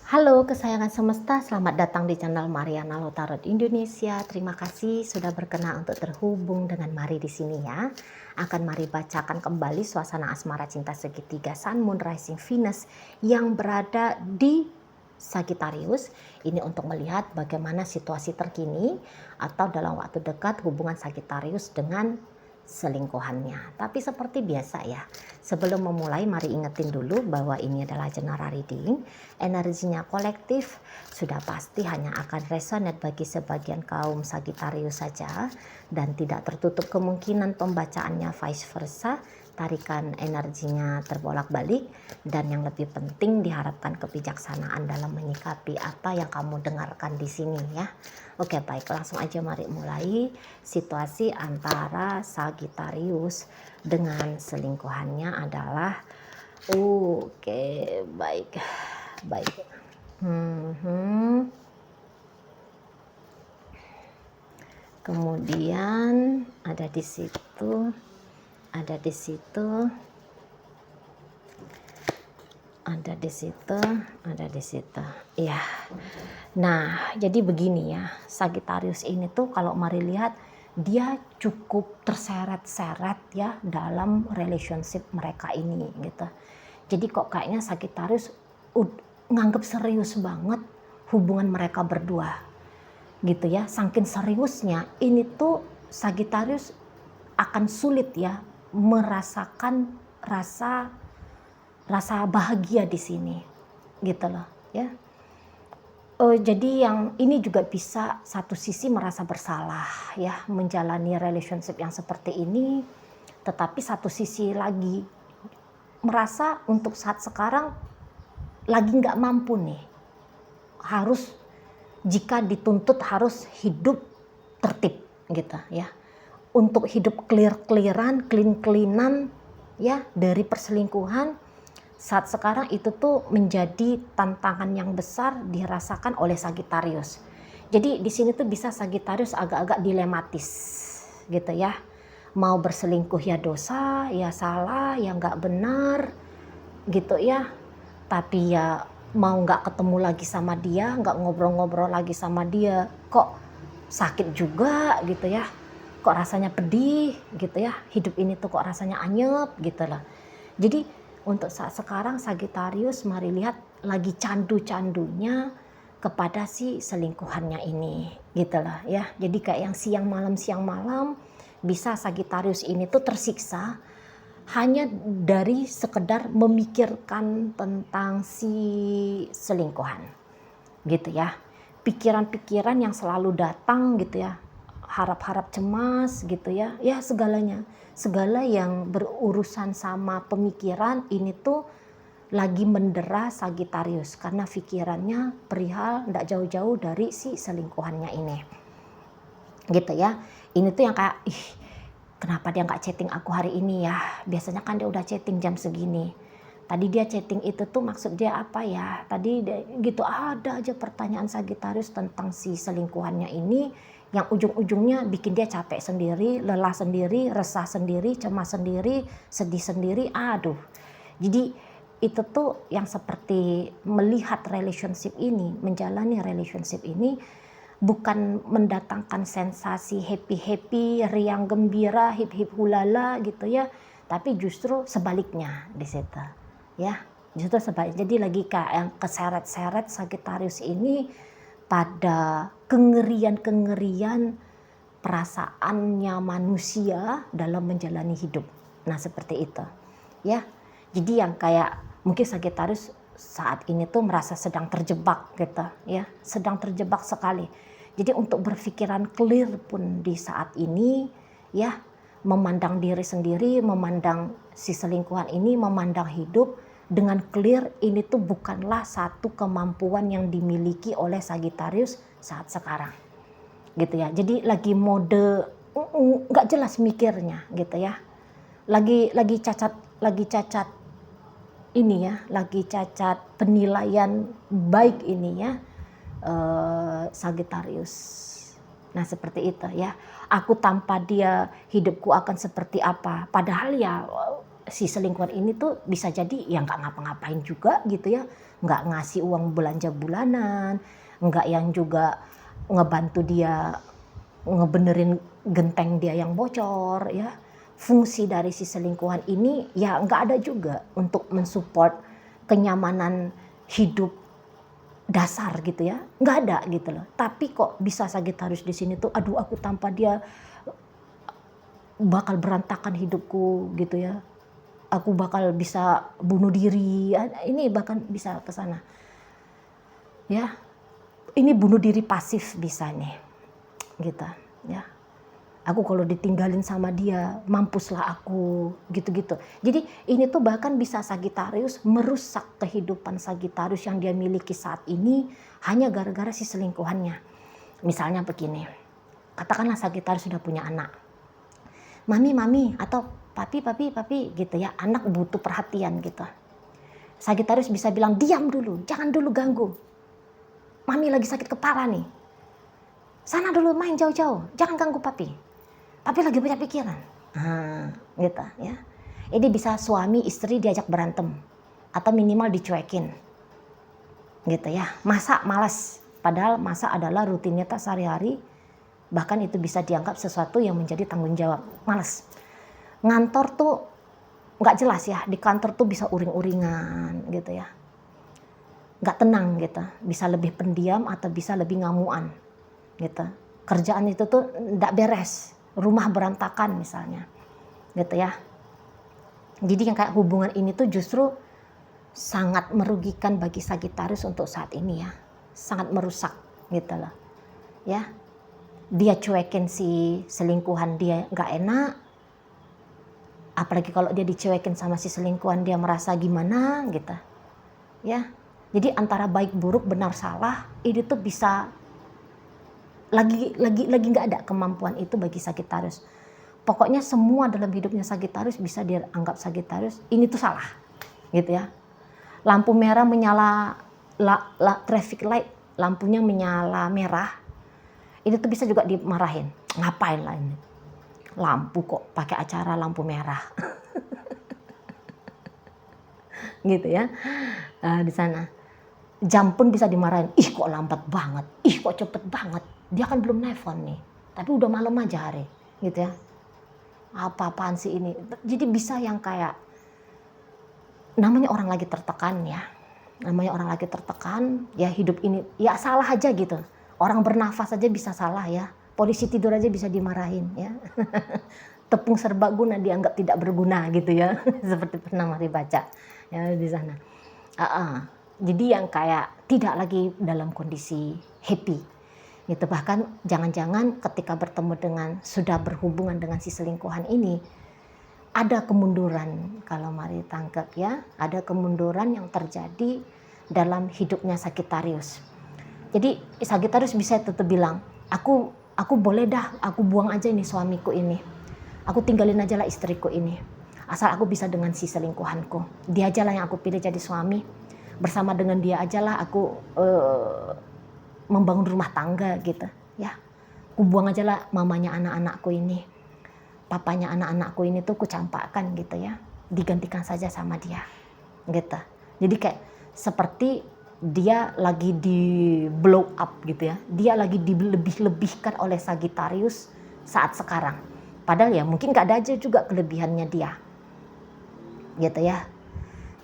Halo kesayangan semesta, selamat datang di channel Mariana Lotarot Indonesia. Terima kasih sudah berkenan untuk terhubung dengan Mari di sini ya. Akan Mari bacakan kembali suasana asmara cinta segitiga Sun, Moon, Rising, Venus yang berada di Sagittarius. Ini untuk melihat bagaimana situasi terkini atau dalam waktu dekat hubungan Sagittarius dengan selingkuhannya. Tapi seperti biasa ya, sebelum memulai mari ingetin dulu bahwa ini adalah general reading. Energinya kolektif, sudah pasti hanya akan resonate bagi sebagian kaum Sagittarius saja dan tidak tertutup kemungkinan pembacaannya vice versa. Tarikan energinya terbolak-balik dan yang lebih penting diharapkan kebijaksanaan dalam menyikapi apa yang kamu dengarkan di sini ya. Oke, baik, langsung aja mari mulai. Situasi antara Sagittarius dengan selingkuhannya adalah oke, baik. Baik. Kemudian ada di situ, ada di situ, ada di situ, ada di situ. Ya. Nah, jadi begini ya, Sagittarius ini tuh kalau mari lihat dia cukup terseret-seret ya dalam relationship mereka ini gitu. Jadi kok kayaknya Sagittarius nganggep serius banget hubungan mereka berdua gitu ya. Saking seriusnya ini tuh Sagittarius akan sulit ya merasakan rasa bahagia di sini gitu loh ya. Jadi yang ini juga bisa satu sisi merasa bersalah ya menjalani relationship yang seperti ini, tetapi satu sisi lagi merasa untuk saat sekarang lagi nggak mampu nih, harus jika dituntut harus hidup tertib gitu ya, untuk hidup clear-clearan, clean-cleanan ya dari perselingkuhan. Saat sekarang itu tuh menjadi tantangan yang besar dirasakan oleh Sagittarius. Jadi di sini tuh bisa Sagittarius agak-agak dilematis gitu ya. Mau berselingkuh ya dosa, ya salah, ya nggak benar gitu ya. Tapi ya mau nggak ketemu lagi sama dia, nggak ngobrol-ngobrol lagi sama dia, kok sakit juga gitu ya. Kok rasanya pedih gitu ya. Hidup ini tuh kok rasanya anyep gitu lah. Jadi untuk saat sekarang Sagittarius mari lihat lagi candu-candunya kepada si selingkuhannya ini gitu lah ya. Jadi kayak yang siang malam bisa Sagittarius ini tuh tersiksa hanya dari sekedar memikirkan tentang si selingkuhan gitu ya. Pikiran-pikiran yang selalu datang gitu ya, harap-harap cemas gitu ya, ya segalanya. Segala yang berurusan sama pemikiran ini tuh lagi mendera Sagittarius karena pikirannya perihal tidak jauh-jauh dari si selingkuhannya ini. Gitu ya. Ini tuh yang kayak, kenapa dia nggak chatting aku hari ini ya? Biasanya kan dia udah chatting jam segini. Tadi dia chatting itu tuh maksud dia apa ya? Tadi gitu ada aja pertanyaan Sagittarius tentang si selingkuhannya ini yang ujung-ujungnya bikin dia capek sendiri, lelah sendiri, resah sendiri, cemas sendiri, sedih sendiri. Aduh. Jadi itu tuh yang seperti melihat relationship ini, menjalani relationship ini bukan mendatangkan sensasi happy-happy, riang gembira, hip-hip hulala gitu ya, tapi justru sebaliknya di situ. Ya, justru sebalik. Jadi lagi kayak yang keseret-seret Sagittarius ini pada kengerian-kengerian perasaannya manusia dalam menjalani hidup. Nah, seperti itu. Ya. Jadi yang kayak mungkin Sagittarius saat ini tuh merasa sedang terjebak gitu ya, sedang terjebak sekali. Jadi untuk berpikiran clear pun di saat ini ya, memandang diri sendiri, memandang si selingkuhan ini, memandang hidup dengan clear ini tuh bukanlah satu kemampuan yang dimiliki oleh Sagittarius saat sekarang gitu ya. Jadi lagi mode nggak jelas mikirnya gitu ya, lagi cacat ini ya, lagi cacat penilaian baik ini ya, Sagittarius. Nah seperti itu ya, aku tanpa dia hidupku akan seperti apa, padahal ya si selingkuhan ini tuh bisa jadi ya nggak ngapa-ngapain juga gitu ya, nggak ngasih uang belanja bulanan, nggak yang juga ngebantu dia ngebenerin genteng dia yang bocor ya. Fungsi dari si selingkuhan ini ya nggak ada juga untuk mensupport kenyamanan hidup dasar gitu ya, nggak ada gitu loh. Tapi kok bisa Sagittarius di sini tuh, aduh aku tanpa dia bakal berantakan hidupku gitu ya. Aku bakal bisa bunuh diri, ini bahkan bisa ke sana. Ya, ini bunuh diri pasif bisa nih, gitu ya. Aku kalau ditinggalin sama dia, mampuslah aku, gitu-gitu. Jadi ini tuh bahkan bisa Sagittarius merusak kehidupan Sagittarius yang dia miliki saat ini hanya gara-gara si selingkuhannya. Misalnya begini, katakanlah Sagittarius sudah punya anak. Mami, atau papi, gitu ya. Anak butuh perhatian gitu. Sagittarius bisa bilang, diam dulu, jangan dulu ganggu. Mami lagi sakit kepala nih. Sana dulu main jauh-jauh, jangan ganggu papi. Papi lagi banyak pikiran. Gitu ya. Ini bisa suami istri diajak berantem atau minimal dicuekin. Gitu ya. Masak malas, padahal masak adalah rutinitas sehari-hari. Bahkan itu bisa dianggap sesuatu yang menjadi tanggung jawab. Malas. Ngantor tuh nggak jelas ya, di kantor tuh bisa uring-uringan gitu ya. Nggak tenang gitu, bisa lebih pendiam atau bisa lebih ngamuan gitu. Kerjaan itu tuh nggak beres, rumah berantakan misalnya gitu ya. Jadi yang kayak hubungan ini tuh justru sangat merugikan bagi Sagittarius untuk saat ini ya, sangat merusak gitu loh ya. Dia cuekin si selingkuhan dia nggak enak, apalagi kalau dia dicuekin sama si selingkuhan dia merasa gimana gitu ya. Jadi antara baik buruk benar salah ini tuh bisa lagi nggak ada kemampuan itu bagi Sagittarius. Pokoknya semua dalam hidupnya Sagittarius bisa dianggap Sagittarius ini tuh salah gitu ya. Lampu merah menyala, traffic light lampunya menyala merah, ini tuh bisa juga dimarahin. Ngapain lah ini lampu kok pakai acara lampu merah gitu ya. Di sana jam pun bisa dimarahin, ih kok lambat banget, ih kok cepet banget, dia kan belum nelfon nih, tapi udah malam aja hari gitu ya. Apa-apaan sih ini. Jadi bisa yang kayak namanya orang lagi tertekan ya, namanya orang lagi tertekan ya, hidup ini ya salah aja gitu. Orang bernafas aja bisa salah ya, polisi tidur aja bisa dimarahin ya. Tepung serbaguna dianggap tidak berguna gitu ya. Seperti pernah Mari baca ya di sana. Jadi yang kayak tidak lagi dalam kondisi happy gitu. Bahkan jangan-jangan ketika bertemu dengan, sudah berhubungan dengan si selingkuhan ini, ada kemunduran kalau Mari tangkap ya, ada kemunduran yang terjadi dalam hidupnya Sagittarius. Jadi Sagittarius bisa tetap bilang, aku boleh dah, aku buang aja ini suamiku ini, aku tinggalin aja lah istriku ini, asal aku bisa dengan si selingkuhanku, dia aja lah yang aku pilih jadi suami, bersama dengan dia aja lah aku membangun rumah tangga gitu ya. Aku buang aja lah mamanya anak-anakku ini, papanya anak-anakku ini tuh kucampakkan gitu ya, digantikan saja sama dia gitu. Jadi kayak seperti dia lagi di blow up gitu ya, dia lagi dilebih-lebihkan oleh Sagittarius saat sekarang, padahal ya mungkin gak ada aja juga kelebihannya dia gitu ya.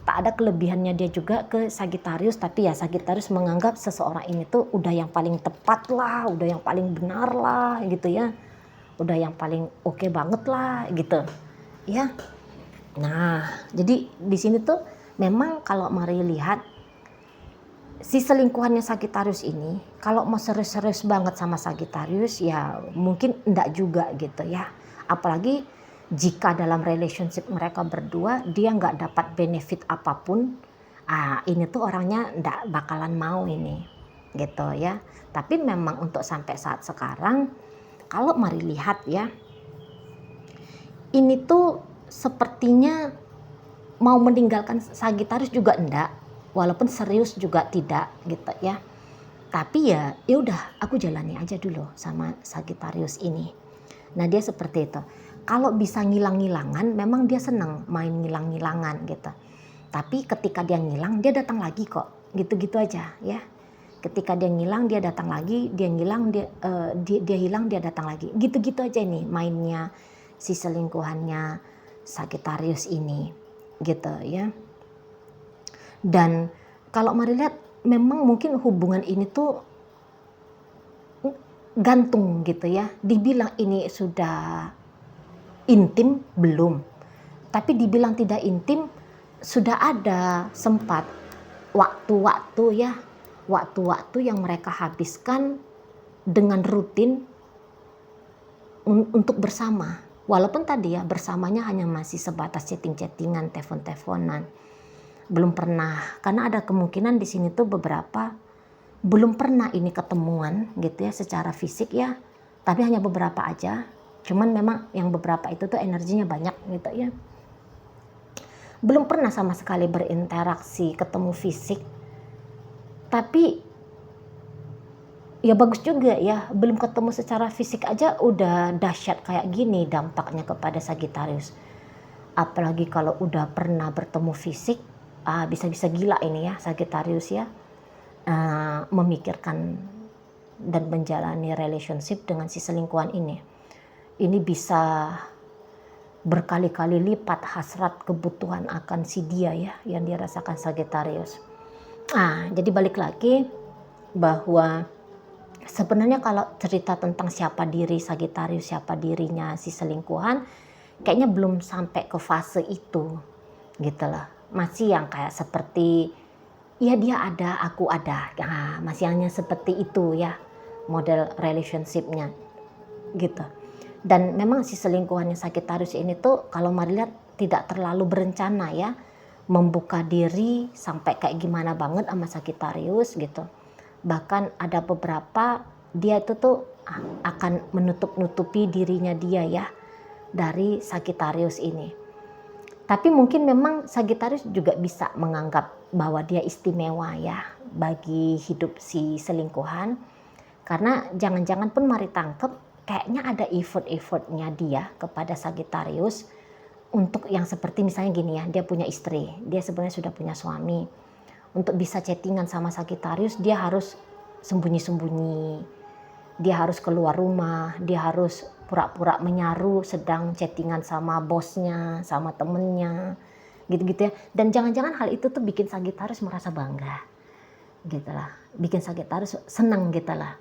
Tak ada kelebihannya dia juga ke Sagittarius, tapi ya Sagittarius menganggap seseorang ini tuh udah yang paling tepat lah, udah yang paling benar lah gitu ya, udah yang paling oke banget lah gitu ya. Nah jadi di sini tuh memang kalau Mari lihat si selingkuhannya Sagittarius ini, kalau mau serius-serius banget sama Sagittarius ya mungkin enggak juga gitu ya. Apalagi jika dalam relationship mereka berdua dia nggak dapat benefit apapun, ini tuh orangnya nggak bakalan mau ini gitu ya. Tapi memang untuk sampai saat sekarang kalau Mari lihat ya, ini tuh sepertinya mau meninggalkan Sagittarius juga enggak, walaupun serius juga tidak gitu ya. Tapi ya udah aku jalani aja dulu sama Sagittarius ini. Nah dia seperti itu. kalau bisa ngilang-ngilangan, memang dia senang main ngilang-ngilangan gitu. Tapi ketika dia ngilang, dia datang lagi kok, gitu-gitu aja ya. Ketika dia ngilang, dia datang lagi, dia ngilang, dia hilang, dia datang lagi, gitu-gitu aja nih mainnya si selingkuhannya Sagittarius ini, gitu ya. Dan kalau mari lihat, memang mungkin hubungan ini tuh gantung gitu ya. Dibilang ini sudah intim belum, tapi dibilang tidak intim, sudah ada sempat waktu-waktu ya, waktu-waktu yang mereka habiskan dengan rutin untuk bersama. Walaupun tadi ya bersamanya hanya masih sebatas chatting-chattingan, telepon-teleponan. Belum pernah, karena ada kemungkinan di sini tuh beberapa belum pernah ini ketemuan gitu ya secara fisik ya, tapi hanya beberapa aja. Cuman memang yang beberapa itu tuh energinya banyak gitu ya. Belum pernah sama sekali berinteraksi, ketemu fisik. Tapi ya bagus juga ya, belum ketemu secara fisik aja udah dahsyat kayak gini dampaknya kepada Sagittarius. Apalagi kalau udah pernah bertemu fisik, bisa-bisa gila ini ya Sagittarius ya. Memikirkan dan menjalani relationship dengan si selingkuhan ini. Ini bisa berkali-kali lipat hasrat kebutuhan akan si dia ya yang dirasakan Sagittarius. Jadi balik lagi bahwa sebenarnya kalau cerita tentang siapa diri Sagittarius, siapa dirinya si selingkuhan, kayaknya belum sampai ke fase itu gitu lah. Masih yang kayak seperti ya dia ada, aku ada. Masih hanya seperti itu ya model relationshipnya gitu. Dan memang si selingkuhannya Sagittarius ini tuh kalau mari lihat tidak terlalu berencana ya, membuka diri sampai kayak gimana banget sama Sagittarius gitu. Bahkan ada beberapa dia itu tuh akan menutup-nutupi dirinya dia ya dari Sagittarius ini. Tapi mungkin memang Sagittarius juga bisa menganggap bahwa dia istimewa ya bagi hidup si selingkuhan. Karena jangan-jangan pun mari tangkep kayaknya ada effort-effortnya dia kepada Sagittarius untuk yang seperti misalnya gini ya, dia punya istri, dia sebenarnya sudah punya suami. Untuk bisa chattingan sama Sagittarius dia harus sembunyi-sembunyi, dia harus keluar rumah, dia harus pura-pura menyaru sedang chattingan sama bosnya, sama temennya, gitu-gitu ya. Dan jangan-jangan hal itu tuh bikin Sagittarius merasa bangga, gitu lah, bikin Sagittarius senang gitu lah.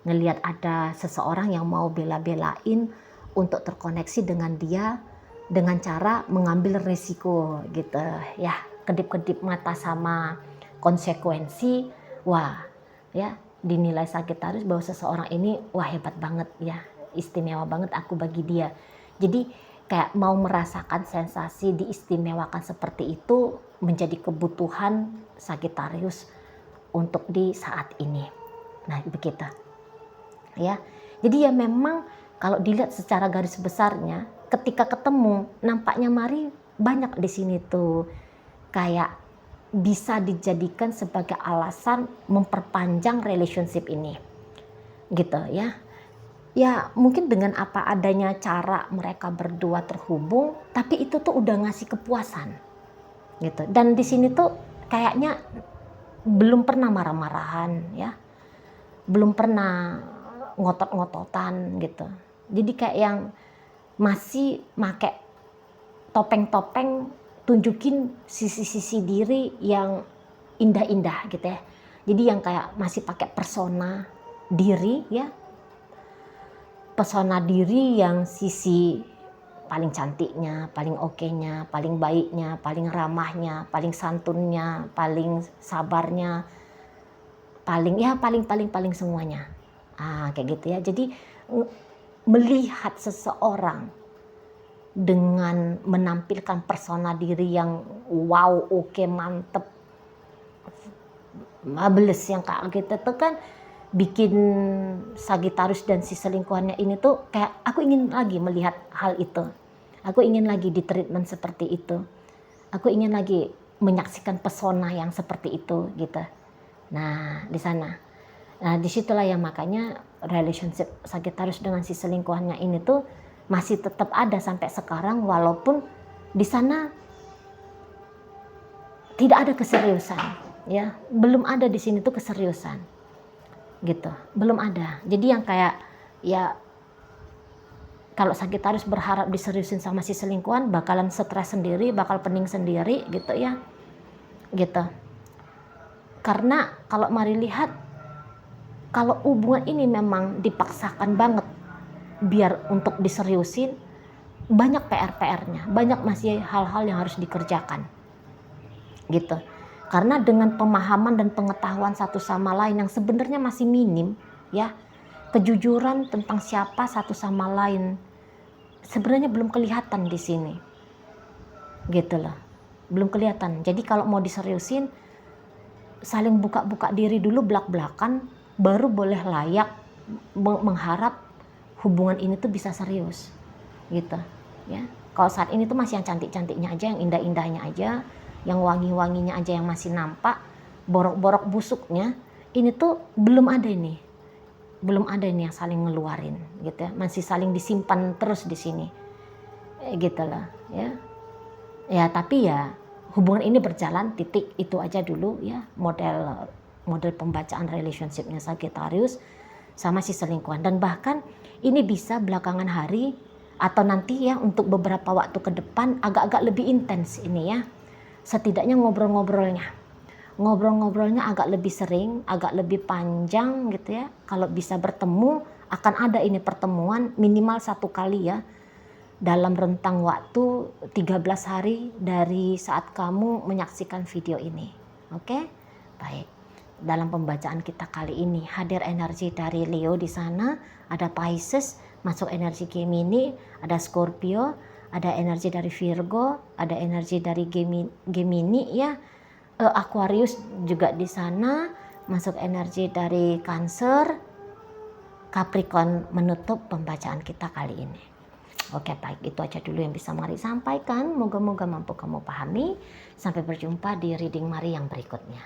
Ngelihat ada seseorang yang mau bela-belain untuk terkoneksi dengan dia dengan cara mengambil risiko gitu ya, kedip-kedip mata sama konsekuensi. Wah ya, dinilai Sagittarius bahwa seseorang ini wah hebat banget ya, istimewa banget aku bagi dia. Jadi kayak mau merasakan sensasi diistimewakan seperti itu menjadi kebutuhan Sagittarius untuk di saat ini. Nah begitu ya. Jadi ya memang kalau dilihat secara garis besarnya, ketika ketemu nampaknya mari banyak di sini tuh kayak bisa dijadikan sebagai alasan memperpanjang relationship ini, gitu ya. Ya mungkin dengan apa adanya cara mereka berdua terhubung, tapi itu tuh udah ngasih kepuasan, gitu. Dan di sini tuh kayaknya belum pernah marah-marahan ya, belum pernah ngotot-ngototan gitu. Jadi kayak yang masih make topeng-topeng tunjukin sisi-sisi diri yang indah-indah gitu ya. Jadi yang kayak masih pakai persona diri ya. Persona diri yang sisi paling cantiknya, paling oke-nya, paling baiknya, paling ramahnya, paling santunnya, paling sabarnya, paling semuanya. Kayak gitu ya. Jadi melihat seseorang dengan menampilkan persona diri yang wow, oke, mantep, marvelous yang kayak gitu tuh kan bikin Sagittarius dan si selingkuhannya ini tuh kayak aku ingin lagi melihat hal itu. Aku ingin lagi di treatment seperti itu. Aku ingin lagi menyaksikan pesona yang seperti itu gitu. Nah, di sana. Nah, disitulah yang makanya relationship Sagittarius dengan si selingkuhannya ini tuh masih tetap ada sampai sekarang, walaupun di sana tidak ada keseriusan, ya, belum ada di sini tuh keseriusan, gitu, belum ada. Jadi yang kayak ya kalau Sagittarius berharap diseriusin sama si selingkuhan, bakalan stres sendiri, bakal pening sendiri, gitu ya, gitu. Karena kalau mari lihat, kalau hubungan ini memang dipaksakan banget biar untuk diseriusin, banyak PR-nya, banyak masih hal-hal yang harus dikerjakan, gitu. Karena dengan pemahaman dan pengetahuan satu sama lain yang sebenarnya masih minim, ya, kejujuran tentang siapa satu sama lain sebenarnya belum kelihatan di sini, gitu loh, belum kelihatan. Jadi kalau mau diseriusin, saling buka-buka diri dulu belak-belakan, baru boleh layak mengharap hubungan ini tuh bisa serius, gitu ya. Kalau saat ini tuh masih yang cantik-cantiknya aja, yang indah-indahnya aja, yang wangi-wanginya aja yang masih nampak, borok-borok busuknya ini tuh belum ada ini yang saling ngeluarin, gitu ya, masih saling disimpan terus di sini, gitu lah ya. Ya tapi ya hubungan ini berjalan, titik, itu aja dulu ya, model pembacaan relationshipnya Sagittarius sama si selingkuhan. Dan bahkan ini bisa belakangan hari atau nanti ya untuk beberapa waktu ke depan agak-agak lebih intens ini ya, setidaknya ngobrol-ngobrolnya agak lebih sering, agak lebih panjang, gitu ya. Kalau bisa bertemu, akan ada ini pertemuan minimal 1 kali ya, dalam rentang waktu 13 hari dari saat kamu menyaksikan video ini. Oke? Baik. Dalam pembacaan kita kali ini hadir energi dari Leo di sana, ada Pisces, masuk energi Gemini, ada Scorpio, ada energi dari Virgo, ada energi dari Gemini ya. Aquarius juga di sana, masuk energi dari Cancer, Capricorn menutup pembacaan kita kali ini. Oke, baik, itu aja dulu yang bisa Mari sampaikan. Moga-moga mampu kamu pahami. Sampai berjumpa di reading Mari yang berikutnya.